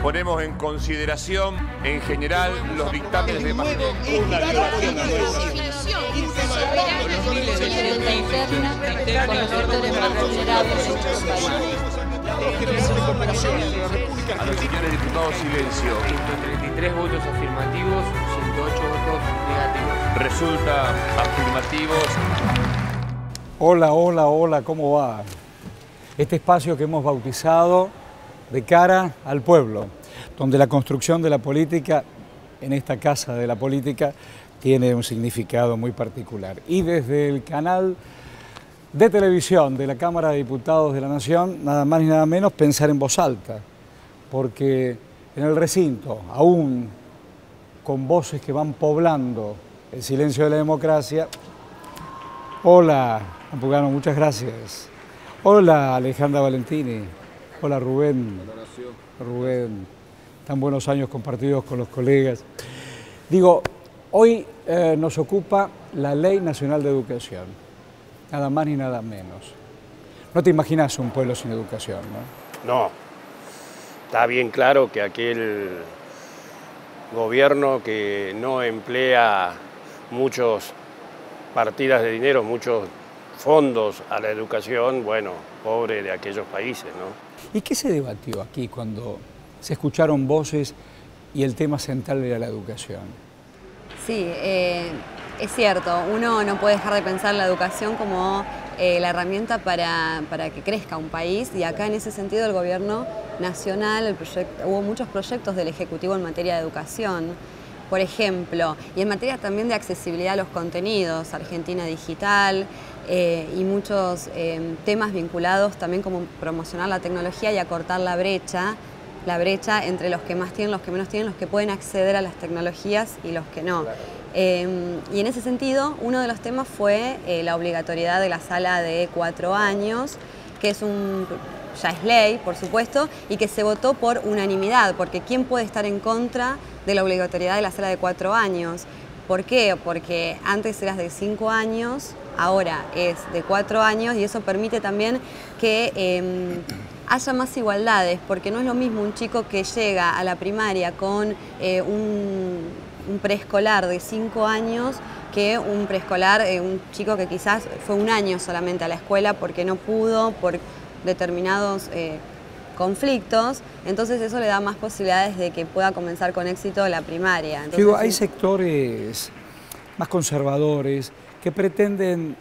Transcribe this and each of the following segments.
Ponemos en consideración, en general, los dictámenes de una violación a nuestra definición con los sectores más vulnerables de nuestro país. A los señores diputados, silencio. 133 votos afirmativos, 108 votos negativos. Resulta afirmativos. Hola, hola, hola, ¿cómo va? Este espacio que hemos bautizado De cara al pueblo, donde la construcción de la política, en esta casa de la política, tiene un significado muy particular. Y desde el canal de televisión de la Cámara de Diputados de la Nación, nada más ni nada menos pensar en voz alta, porque en el recinto, aún con voces que van poblando el silencio de la democracia. Hola, Ampugano, muchas gracias. Hola, Alejandra Valentini. Hola, Rubén. Rubén, tan buenos años compartidos con los colegas. Digo, hoy nos ocupa la Ley Nacional de Educación, nada más ni nada menos. No te imaginas un pueblo sin educación, ¿no? No, está bien claro que aquel gobierno que no emplea muchas partidas de dinero, muchos fondos a la educación, bueno, pobre de aquellos países, ¿no? ¿Y qué se debatió aquí cuando se escucharon voces y el tema central era la educación? Sí, es cierto, uno no puede dejar de pensar la educación como la herramienta para que crezca un país, y acá en ese sentido el gobierno nacional, hubo muchos proyectos del Ejecutivo en materia de educación, por ejemplo, y en materia también de accesibilidad a los contenidos, Argentina Digital, y muchos temas vinculados también como promocionar la tecnología y acortar la brecha entre los que más tienen, los que menos tienen, los que pueden acceder a las tecnologías y los que no. Claro. Y en ese sentido, uno de los temas fue la obligatoriedad de la sala de 4 años, que ya es ley, por supuesto, y que se votó por unanimidad, porque ¿quién puede estar en contra de la obligatoriedad de la sala de 4 años? ¿Por qué? Porque antes eras de 5 años, ahora es de 4 años, y eso permite también que haya más igualdades, porque no es lo mismo un chico que llega a la primaria con un preescolar de 5 años que un preescolar, un chico que quizás fue 1 año solamente a la escuela porque no pudo, por determinados conflictos. Entonces eso le da más posibilidades de que pueda comenzar con éxito la primaria. Entonces, digo, hay sectores más conservadores que pretenden,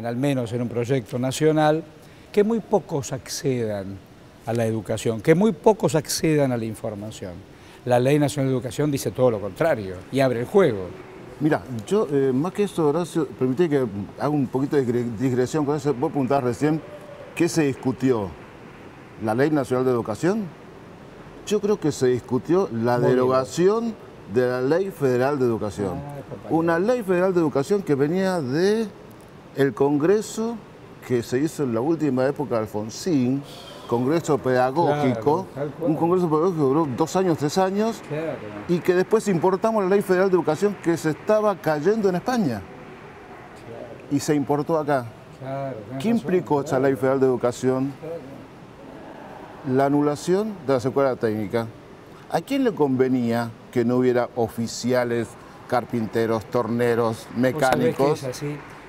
al menos en un proyecto nacional, que muy pocos accedan a la educación, que muy pocos accedan a la información. La Ley Nacional de Educación dice todo lo contrario y abre el juego. Mira, yo más que eso, Horacio, permití que haga un poquito de digresión con eso. Vos preguntabas recién qué se discutió. ¿La Ley Nacional de Educación? Yo creo que se discutió la derogación de la Ley Federal de Educación. Una Ley Federal de Educación que venía del Congreso que se hizo en la última época de Alfonsín, Congreso Pedagógico, claro, un Congreso Pedagógico que duró 2 años, 3 años, claro, y que después importamos la Ley Federal de Educación que se estaba cayendo en España, claro, y se importó acá. Claro, ¿qué implicó esa Ley Federal de Educación? La anulación de la escuela técnica. ¿A quién le convenía que no hubiera oficiales, carpinteros, torneros, mecánicos?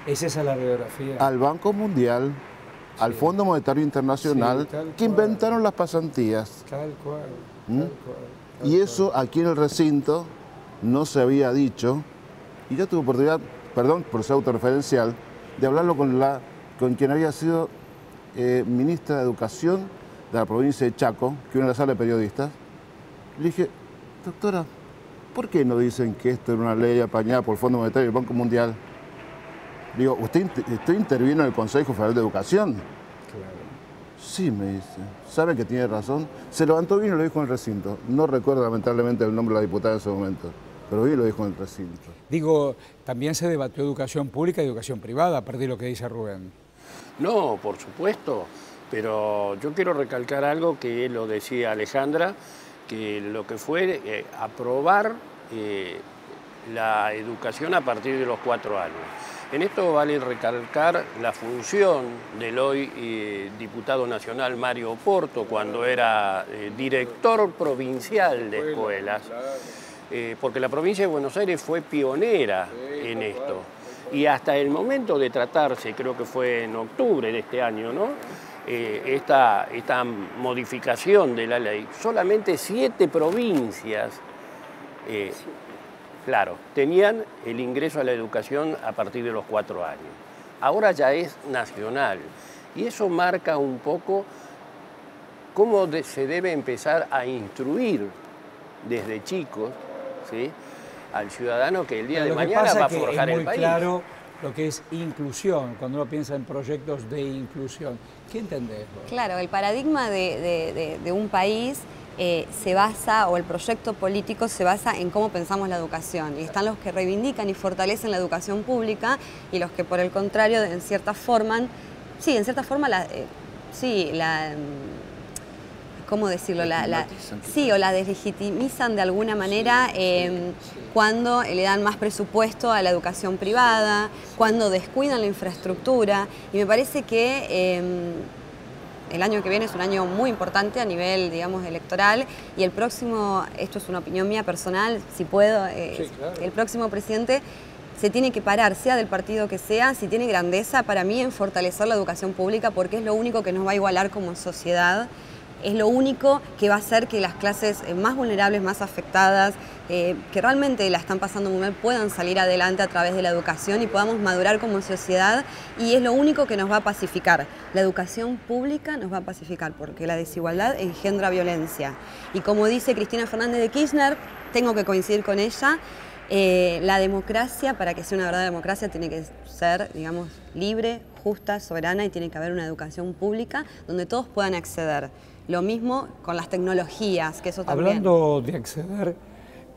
Es esa la radiografía. Al Banco Mundial, sí, al Fondo Monetario Internacional, sí, que inventaron las pasantías. Tal cual, y eso aquí en el recinto no se había dicho, y yo tuve oportunidad, perdón por ser autorreferencial, de hablarlo con quien había sido ministra de Educación de la provincia de Chaco, que era una sala de periodistas. Le dije, doctora, ¿por qué no dicen que esto era una ley apañada por el Fondo Monetario y el Banco Mundial? Digo, ¿usted intervino en el Consejo Federal de Educación? Claro. Sí, me dice. ¿Sabe que tiene razón? Se levantó bien y lo dijo en el recinto. No recuerdo lamentablemente el nombre de la diputada en ese momento, pero bien lo dijo en el recinto. Digo, también se debatió educación pública y educación privada, a partir de lo que dice Rubén. No, por supuesto, pero yo quiero recalcar algo que lo decía Alejandra, que lo que fue aprobar la educación a partir de los 4 años. En esto vale recalcar la función del hoy diputado nacional Mario Porto cuando era director provincial de escuelas, porque la provincia de Buenos Aires fue pionera en esto. Y hasta el momento de tratarse, creo que fue en octubre de este año, ¿no? Esta modificación de la ley, solamente 7 provincias claro, tenían el ingreso a la educación a partir de los 4 años. Ahora ya es nacional y eso marca un poco cómo se debe empezar a instruir desde chicos, ¿sí?, al ciudadano que el día de mañana va a forjar el país. Es muy claro lo que es inclusión, cuando uno piensa en proyectos de inclusión. ¿Qué entendés vos? Claro, el paradigma de un país se basa, o el proyecto político se basa en cómo pensamos la educación. Y están los que reivindican y fortalecen la educación pública y los que, por el contrario, en cierta forma, ¿cómo decirlo? Sí, o la deslegitimizan de alguna manera cuando le dan más presupuesto a la educación privada, cuando descuidan la infraestructura. Y me parece que el año que viene es un año muy importante a nivel, digamos, electoral, y el próximo, esto es una opinión mía personal, si puedo, sí, claro, el próximo presidente se tiene que parar, sea del partido que sea, si tiene grandeza para mí en fortalecer la educación pública, porque es lo único que nos va a igualar como sociedad. Es lo único que va a hacer que las clases más vulnerables, más afectadas, que realmente la están pasando muy mal, puedan salir adelante a través de la educación y podamos madurar como sociedad, y es lo único que nos va a pacificar. La educación pública nos va a pacificar porque la desigualdad engendra violencia. Y como dice Cristina Fernández de Kirchner, tengo que coincidir con ella, la democracia, para que sea una verdadera democracia, tiene que ser, digamos, libre, justa, soberana, y tiene que haber una educación pública donde todos puedan acceder. Lo mismo con las tecnologías, que eso también. Hablando de acceder,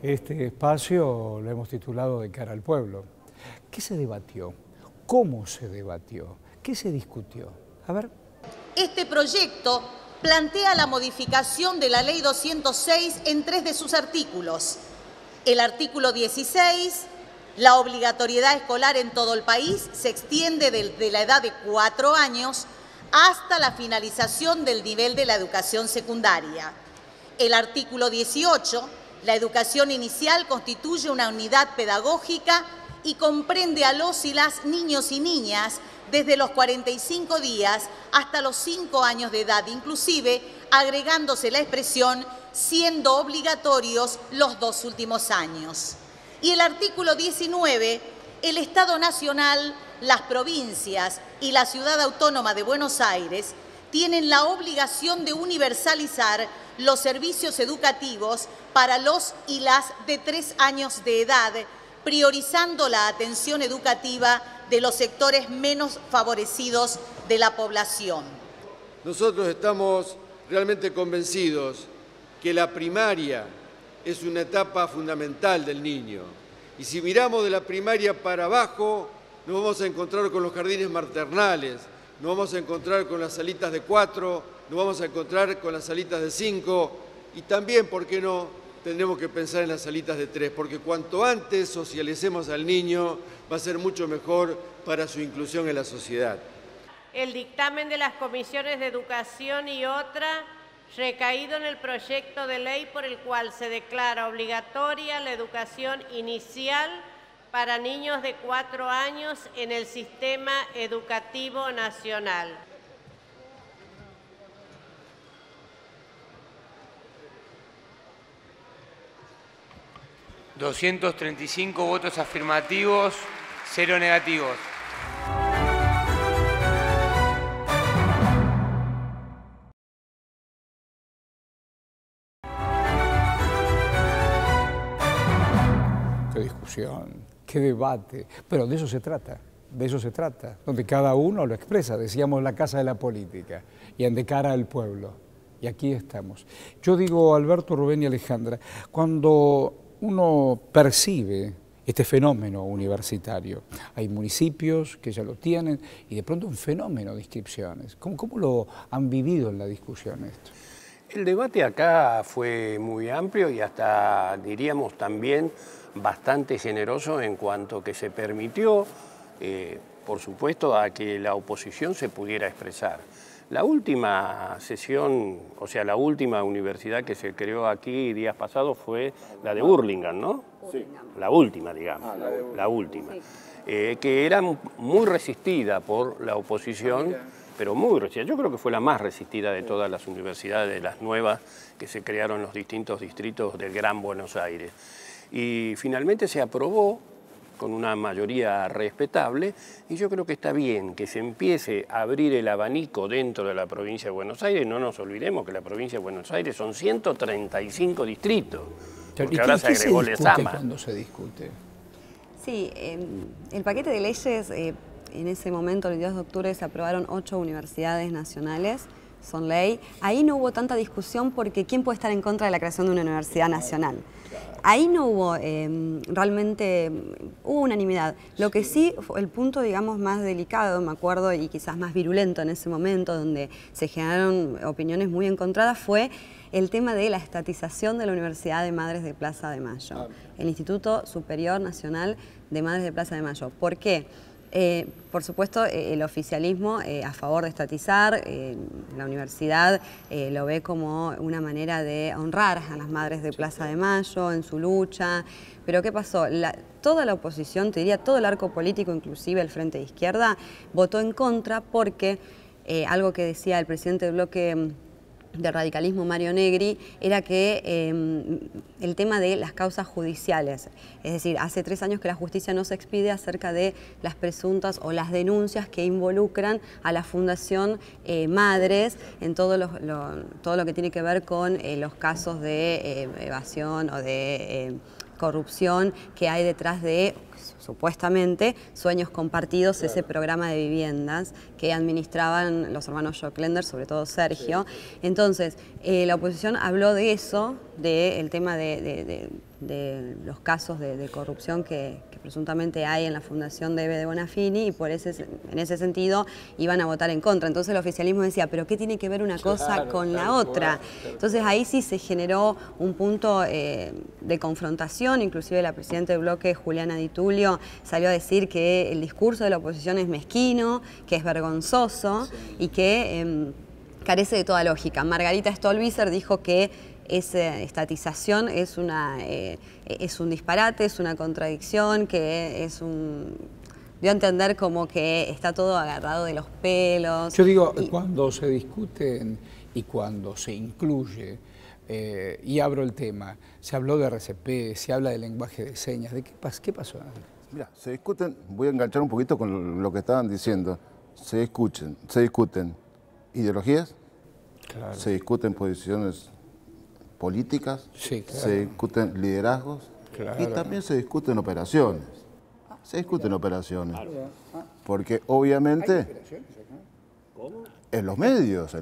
este espacio lo hemos titulado De cara al pueblo. ¿Qué se debatió? ¿Cómo se debatió? ¿Qué se discutió? A ver. Este proyecto plantea la modificación de la Ley 206 en 3 de sus artículos. El artículo 16, la obligatoriedad escolar en todo el país se extiende desde la edad de 4 años hasta la finalización del nivel de la educación secundaria. El artículo 18, la educación inicial constituye una unidad pedagógica y comprende a los y las niños y niñas desde los 45 días hasta los 5 años de edad, inclusive agregándose la expresión siendo obligatorios los 2 últimos años. Y el artículo 19, el Estado Nacional, las provincias y la Ciudad Autónoma de Buenos Aires tienen la obligación de universalizar los servicios educativos para los y las de 3 años de edad, priorizando la atención educativa de los sectores menos favorecidos de la población. Nosotros estamos realmente convencidos que la primaria es una etapa fundamental del niño. Y si miramos de la primaria para abajo, nos vamos a encontrar con los jardines maternales, nos vamos a encontrar con las salitas de 4, nos vamos a encontrar con las salitas de 5 y también, ¿por qué no?, tendremos que pensar en las salitas de 3, porque cuanto antes socialicemos al niño va a ser mucho mejor para su inclusión en la sociedad. El dictamen de las comisiones de educación y otra recaído en el proyecto de ley por el cual se declara obligatoria la educación inicial para niños de 4 años en el sistema educativo nacional. $235 votos afirmativos, 0 negativos. Qué discusión, qué debate, pero de eso se trata, donde cada uno lo expresa, decíamos la casa de la política, y en De cara al pueblo, y aquí estamos. Yo digo, Alberto, Rubén y Alejandra, cuando uno percibe este fenómeno universitario, hay municipios que ya lo tienen, y de pronto un fenómeno de inscripciones, ¿cómo lo han vivido en la discusión esto? El debate acá fue muy amplio y hasta, diríamos también, bastante generoso en cuanto que se permitió por supuesto, a que la oposición se pudiera expresar. La última sesión, o sea, la última universidad que se creó aquí días pasados fue la de Burlingame, ¿no? Sí. La última, digamos, la última. Que era muy resistida por la oposición, pero muy resistida. Yo creo que fue la más resistida de todas las universidades, de las nuevas que se crearon en los distintos distritos del Gran Buenos Aires. Y finalmente se aprobó con una mayoría respetable, y yo creo que está bien que se empiece a abrir el abanico dentro de la provincia de Buenos Aires. No nos olvidemos que la provincia de Buenos Aires son 135 distritos, porque ahora se agregó Lezama. ¿Cuándo se discute? Sí, el paquete de leyes, en ese momento, el 22 de octubre, se aprobaron 8 universidades nacionales, son ley. Ahí no hubo tanta discusión porque ¿quién puede estar en contra de la creación de una universidad nacional? Ahí no hubo, realmente, hubo unanimidad. Lo que sí, el punto, digamos, más delicado, me acuerdo, y quizás más virulento en ese momento, donde se generaron opiniones muy encontradas, fue el tema de la estatización de la Universidad de Madres de Plaza de Mayo, el Instituto Superior Nacional de Madres de Plaza de Mayo. ¿Por qué? Por supuesto, el oficialismo a favor de estatizar, la universidad lo ve como una manera de honrar a las madres de Plaza de Mayo en su lucha. Pero ¿qué pasó? Toda la oposición, te diría todo el arco político, inclusive el Frente de Izquierda, votó en contra porque algo que decía el presidente del bloque del radicalismo, Mario Negri, era que el tema de las causas judiciales, es decir, hace 3 años que la justicia no se expide acerca de las presuntas o las denuncias que involucran a la Fundación Madres en todo lo que tiene que ver con los casos de evasión o de corrupción que hay detrás de, supuestamente, Sueños Compartidos, ese programa de viviendas que administraban los hermanos Joclender, sobre todo Sergio. Entonces, la oposición habló de eso, del tema de los casos de corrupción que presuntamente hay en la Fundación de Bonafini, y en ese sentido iban a votar en contra. Entonces el oficialismo decía, ¿pero qué tiene que ver una cosa con la otra? Entonces ahí sí se generó un punto de confrontación. Inclusive la presidenta del bloque, Juliana Di Tulio, salió a decir que el discurso de la oposición es mezquino, que es vergonzoso y que carece de toda lógica. Margarita Stolbizer dijo que esa estatización es un disparate, es una contradicción, que dio a entender como que está todo agarrado de los pelos. Yo digo, cuando se discuten y cuando se incluye, y abro el tema, se habló de RCP, se habla de lenguaje de señas, ¿de qué pasó? Mira, se discuten, voy a enganchar un poquito con lo que estaban diciendo, se discuten ideologías, claro, se discuten posiciones políticas, sí, claro, se discuten liderazgos, claro, y también se discuten operaciones. Se discuten operaciones. Porque obviamente ¿hay operaciones acá? ¿Cómo? En los medios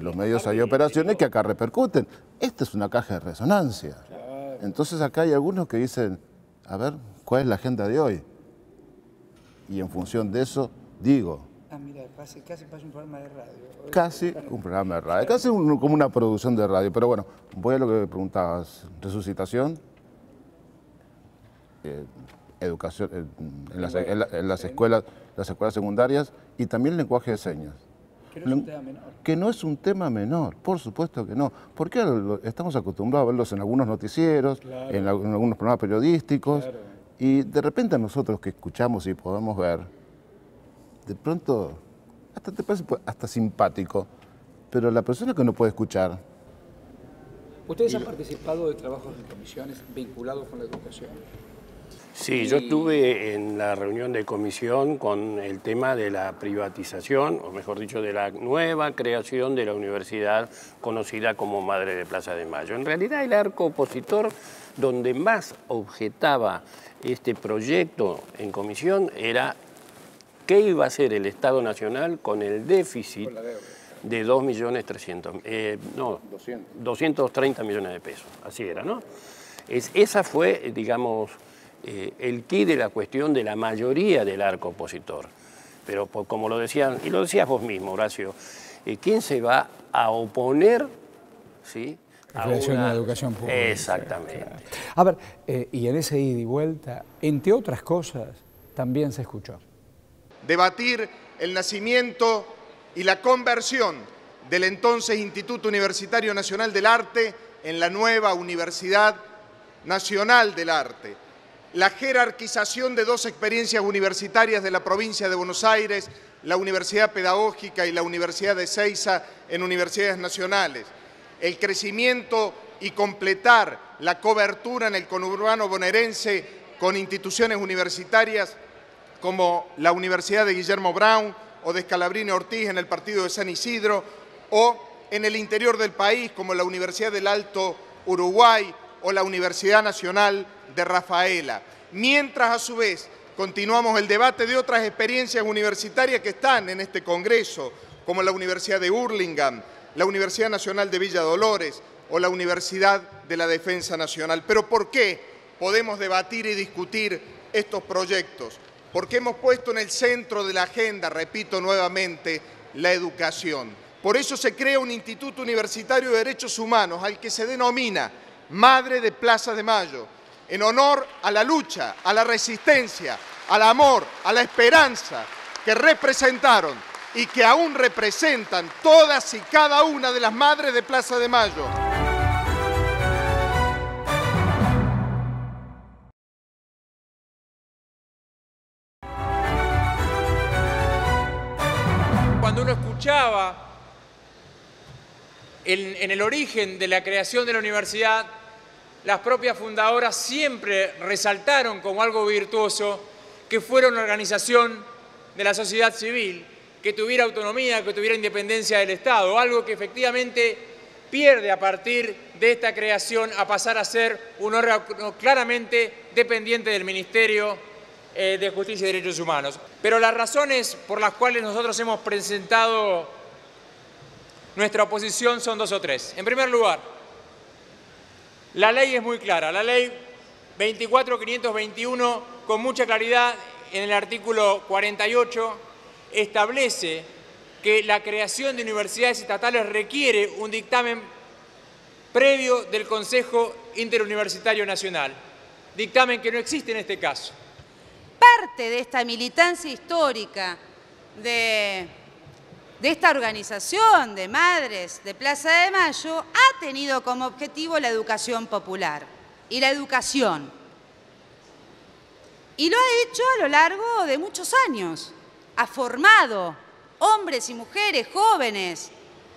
hay operaciones que acá repercuten. Esta es una caja de resonancia. Claro. Entonces acá hay algunos que dicen, a ver, ¿cuál es la agenda de hoy? Y en función de eso, digo. Ah, mira, casi pasa un programa de radio. Casi un programa de radio, casi como una producción de radio. Pero bueno, voy a lo que me preguntabas. Resucitación, educación en las escuelas secundarias y también lenguaje de señas. Que no es un tema menor. Que no es un tema menor, por supuesto que no. Porque estamos acostumbrados a verlos en algunos noticieros, claro, en algunos programas periodísticos, claro, y de repente a nosotros que escuchamos y podemos ver, de pronto hasta te parece hasta simpático, pero la persona que no puede escuchar. ¿Ustedes han participado de trabajos en comisiones vinculados con la educación? Sí, yo estuve en la reunión de comisión con el tema de la privatización, o mejor dicho, de la nueva creación de la universidad conocida como Madre de Plaza de Mayo. En realidad el arco opositor donde más objetaba este proyecto en comisión era qué iba a hacer el Estado Nacional con el déficit de 230 millones de pesos. Así era, ¿no? Esa fue, digamos, el quid de la cuestión de la mayoría del arco opositor. Pero como lo decían, y lo decías vos mismo, Horacio, ¿quién se va a oponer, ¿sí?, a la educación pública? Exactamente. Claro. A ver, y en ese ida y vuelta, entre otras cosas, también se escuchó. debatir el nacimiento y la conversión del entonces Instituto Universitario Nacional del Arte en la nueva Universidad Nacional del Arte, la jerarquización de dos experiencias universitarias de la provincia de Buenos Aires, la Universidad Pedagógica y la Universidad de Ezeiza en universidades nacionales, el crecimiento y completar la cobertura en el conurbano bonaerense con instituciones universitarias como la Universidad de Guillermo Brown o de Scalabrini Ortiz en el partido de San Isidro, o en el interior del país como la Universidad del Alto Uruguay o la Universidad Nacional de Rafaela. Mientras, a su vez, continuamos el debate de otras experiencias universitarias que están en este Congreso, como la Universidad de Hurlingham, la Universidad Nacional de Villa Dolores o la Universidad de la Defensa Nacional. ¿Pero por qué podemos debatir y discutir estos proyectos? Porque hemos puesto en el centro de la agenda, repito nuevamente, la educación. Por eso se crea un Instituto Universitario de Derechos Humanos al que se denomina Madre de Plaza de Mayo, en honor a la lucha, a la resistencia, al amor, a la esperanza que representaron y que aún representan todas y cada una de las madres de Plaza de Mayo. Cuando uno escuchaba en el origen de la creación de la universidad, las propias fundadoras siempre resaltaron como algo virtuoso que fuera una organización de la sociedad civil, que tuviera autonomía, que tuviera independencia del Estado, algo que efectivamente pierde a partir de esta creación a pasar a ser un órgano claramente dependiente del Ministerio de Justicia y Derechos Humanos. Pero las razones por las cuales nosotros hemos presentado nuestra oposición son dos o tres. En primer lugar, la ley es muy clara. La ley 24.521, con mucha claridad, en el artículo 48, establece que la creación de universidades estatales requiere un dictamen previo del Consejo Interuniversitario Nacional. Dictamen que no existe en este caso. Parte de esta militancia histórica de esta organización de madres de Plaza de Mayo ha tenido como objetivo la educación popular y la educación. Y lo ha hecho a lo largo de muchos años. Ha formado hombres y mujeres jóvenes,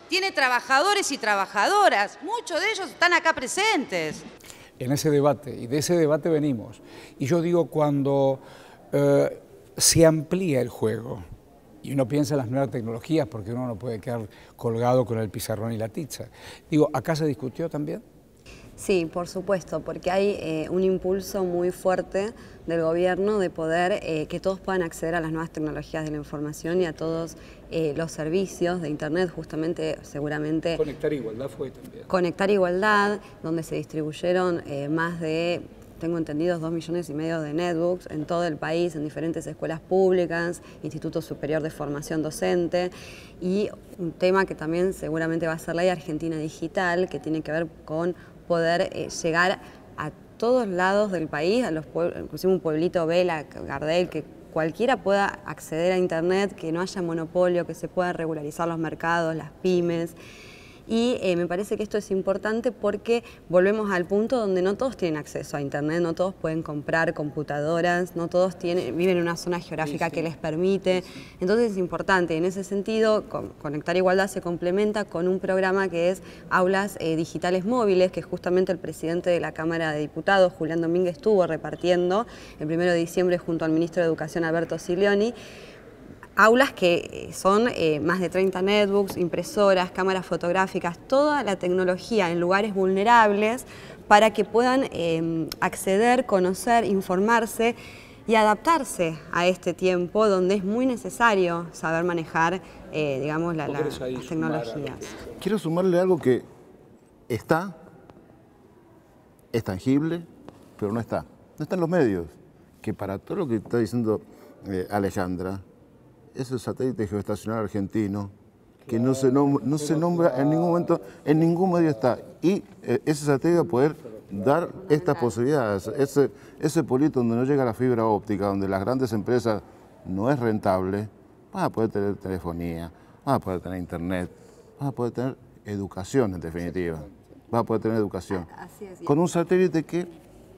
tiene trabajadores y trabajadoras, muchos de ellos están acá presentes. En ese debate, y de ese debate venimos. Y yo digo, cuando se amplía el juego, y uno piensa en las nuevas tecnologías, porque uno no puede quedar colgado con el pizarrón y la tiza. Digo, ¿acá se discutió también? Sí, por supuesto, porque hay un impulso muy fuerte del gobierno de poder que todos puedan acceder a las nuevas tecnologías de la información y a todos los servicios de Internet, justamente, seguramente... Conectar Igualdad fue también. Conectar Igualdad, donde se distribuyeron más de... Tengo entendidos 2,5 millones de netbooks en todo el país, en diferentes escuelas públicas, Instituto Superior de Formación Docente, y un tema que también seguramente va a ser Ley Argentina Digital, que tiene que ver con poder llegar a todos lados del país, a los pueblos, inclusive un pueblito Vela, Gardel, que cualquiera pueda acceder a Internet, que no haya monopolio, que se pueda regularizar los mercados, las pymes. Y me parece que esto es importante porque volvemos al punto donde no todos tienen acceso a Internet, no todos pueden comprar computadoras, no todos viven en una zona geográfica que les permite. Entonces es importante. En ese sentido, Conectar Igualdad se complementa con un programa que es Aulas Digitales Móviles, que justamente el presidente de la Cámara de Diputados, Julián Domínguez, estuvo repartiendo el 1 de diciembre junto al ministro de Educación, Alberto Silioni. Aulas que son más de 30 netbooks, impresoras, cámaras fotográficas, toda la tecnología en lugares vulnerables para que puedan acceder, conocer, informarse y adaptarse a este tiempo donde es muy necesario saber manejar, digamos, las tecnologías. Quiero sumarle algo que es tangible, pero no está. No está en los medios, que para todo lo que está diciendo Alejandra, es el satélite geoestacionario argentino, que no se nombra en ningún momento, en ningún medio está. Y ese satélite va a poder dar estas posibilidades. Ese pueblito donde no llega la fibra óptica, donde las grandes empresas no es rentable, vas a poder tener telefonía, vas a poder tener internet, vas a poder tener educación en definitiva, vas a poder tener educación. Así es. Con un satélite que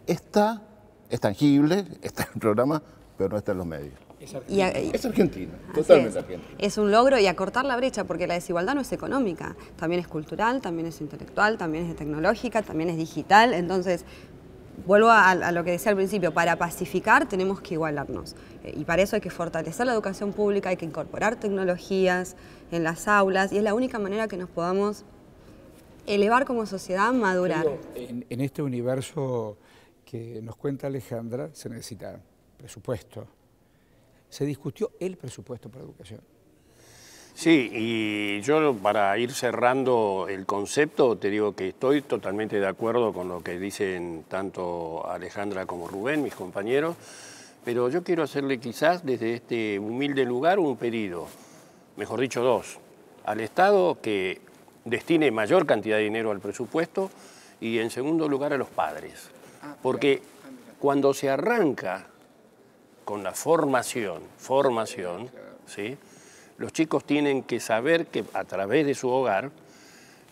es tangible, está en el programa, pero no está en los medios. Es Argentina, totalmente Argentina. Es un logro y acortar la brecha, porque la desigualdad no es económica, también es cultural, también es intelectual, también es tecnológica, también es digital. Entonces, vuelvo a lo que decía al principio, para pacificar tenemos que igualarnos. Y para eso hay que fortalecer la educación pública, hay que incorporar tecnologías en las aulas, y es la única manera que nos podamos elevar como sociedad, madurar. Pero en este universo que nos cuenta Alejandra se necesita presupuesto. ¿Se discutió el presupuesto para educación? Sí, y yo para ir cerrando el concepto te digo que estoy totalmente de acuerdo con lo que dicen tanto Alejandra como Rubén, mis compañeros, pero yo quiero hacerle quizás desde este humilde lugar un pedido, mejor dicho dos, al Estado que destine mayor cantidad de dinero al presupuesto y en segundo lugar a los padres, porque cuando se arranca con la formación, ¿sí? Los chicos tienen que saber que a través de su hogar,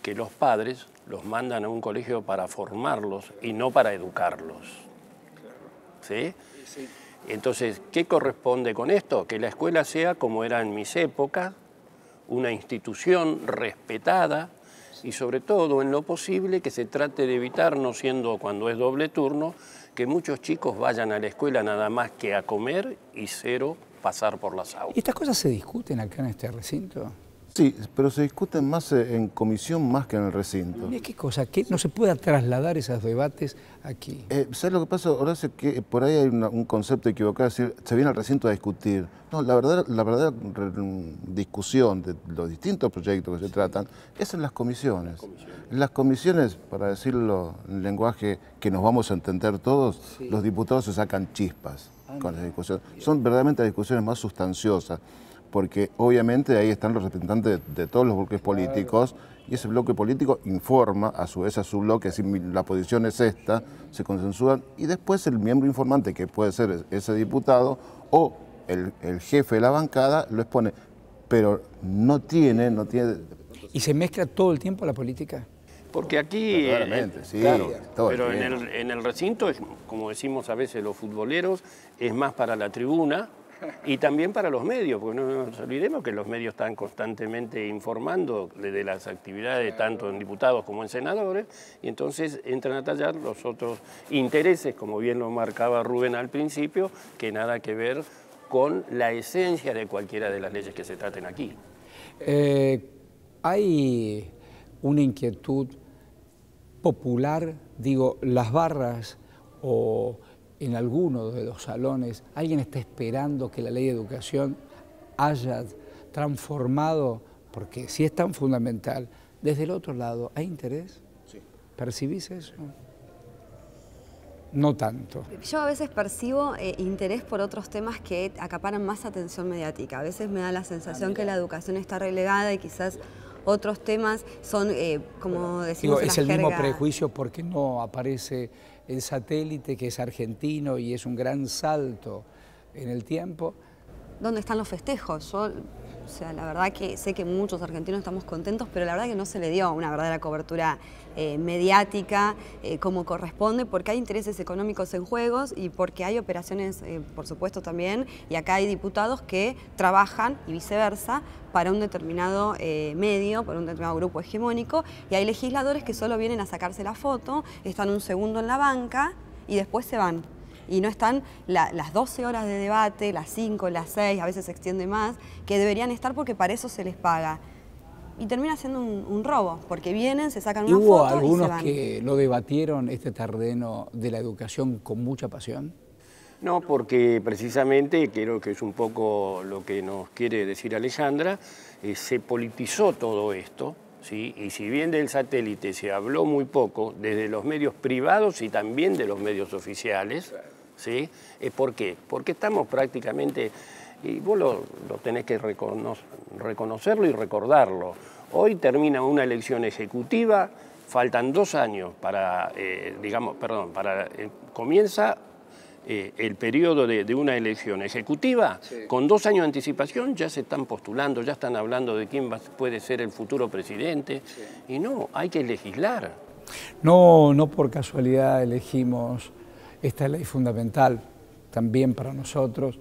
que los padres los mandan a un colegio para formarlos y no para educarlos. ¿Sí? Entonces, ¿qué corresponde con esto? Que la escuela sea, como era en mis épocas, una institución respetada y sobre todo, en lo posible, que se trate de evitar, no siendo cuando es doble turno, que muchos chicos vayan a la escuela nada más que a comer y cero pasar por las aulas. ¿Y estas cosas se discuten acá en este recinto? Sí, pero se discuten más en comisión más que en el recinto. ¿Y qué cosa? ¿Qué no se puede trasladar esos debates aquí? ¿Sabes lo que pasa, Horacio? Que por ahí hay un concepto equivocado, es decir, se viene al recinto a discutir. No, la verdadera discusión de los distintos proyectos que se tratan es en las comisiones. En las comisiones, para decirlo en lenguaje que nos vamos a entender todos, sí, los diputados se sacan chispas con las discusiones. Son verdaderamente las discusiones más sustanciosas, porque obviamente ahí están los representantes de todos los bloques políticos, y ese bloque político informa a su vez a su bloque, si la posición es esta, se consensúan, y después el miembro informante, que puede ser ese diputado, o el jefe de la bancada, lo expone, pero no tiene... ¿Y se mezcla todo el tiempo la política? Porque aquí, sí, claro, pero en el recinto, como decimos a veces los futboleros, es más para la tribuna y también para los medios, porque no nos olvidemos que los medios están constantemente informando de las actividades tanto en diputados como en senadores, y entonces entran a tallar los otros intereses, como bien lo marcaba Rubén al principio, que nada que ver con la esencia de cualquiera de las leyes que se traten aquí. Hay una inquietud popular, digo, las barras o en alguno de los salones, ¿alguien está esperando que la ley de educación haya transformado? Porque si es tan fundamental, desde el otro lado, ¿hay interés? Sí. ¿Percibís eso? No tanto. Yo a veces percibo interés por otros temas que acaparan más atención mediática. A veces me da la sensación que la educación está relegada y quizás otros temas son, como decimos en la jerga... Es el mismo prejuicio porque no aparece el satélite, que es argentino y es un gran salto en el tiempo. ¿Dónde están los festejos? Yo, o sea, la verdad que sé que muchos argentinos estamos contentos, pero la verdad que no se le dio una verdadera cobertura mediática como corresponde, porque hay intereses económicos en juegos y porque hay operaciones, por supuesto también, y acá hay diputados que trabajan, y viceversa, para un determinado medio, para un determinado grupo hegemónico, y hay legisladores que solo vienen a sacarse la foto, están un segundo en la banca y después se van. Y no están las 12 horas de debate, las 5, las 6, a veces se extiende más, que deberían estar porque para eso se les paga. Y termina siendo un robo, porque vienen, se sacan una foto y se van. ¿Hubo algunos que lo debatieron este terreno de la educación con mucha pasión? No, porque precisamente, creo que es un poco lo que nos quiere decir Alejandra, se politizó todo esto, ¿sí? Y si bien del satélite se habló muy poco, desde los medios privados y también de los medios oficiales, ¿sí? ¿Por qué? Porque estamos prácticamente, y vos lo tenés que reconocerlo y recordarlo, hoy termina una elección ejecutiva, faltan 2 años para, comienza el periodo de una elección ejecutiva, con 2 años de anticipación ya se están postulando, ya están hablando de quién puede ser el futuro presidente. Y no, hay que legislar. No por casualidad elegimos esta ley fundamental también para nosotros,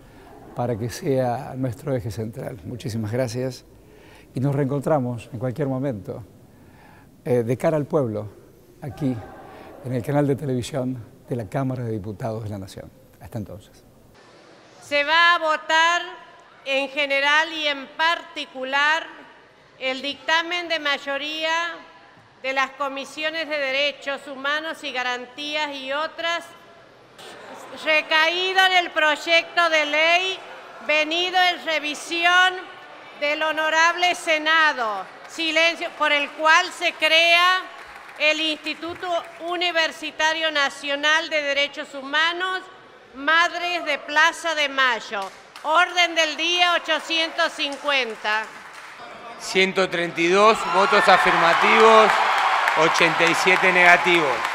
para que sea nuestro eje central. Muchísimas gracias y nos reencontramos en cualquier momento de cara al pueblo, aquí en el canal de televisión de la Cámara de Diputados de la Nación. Hasta entonces. Se va a votar en general y en particular el dictamen de mayoría de las comisiones de Derechos Humanos y Garantías y otras, recaído en el proyecto de ley venido en revisión del Honorable Senado, silencio, por el cual se crea el Instituto Universitario Nacional de Derechos Humanos, Madres de Plaza de Mayo. Orden del día 850. 132 votos afirmativos, 87 negativos.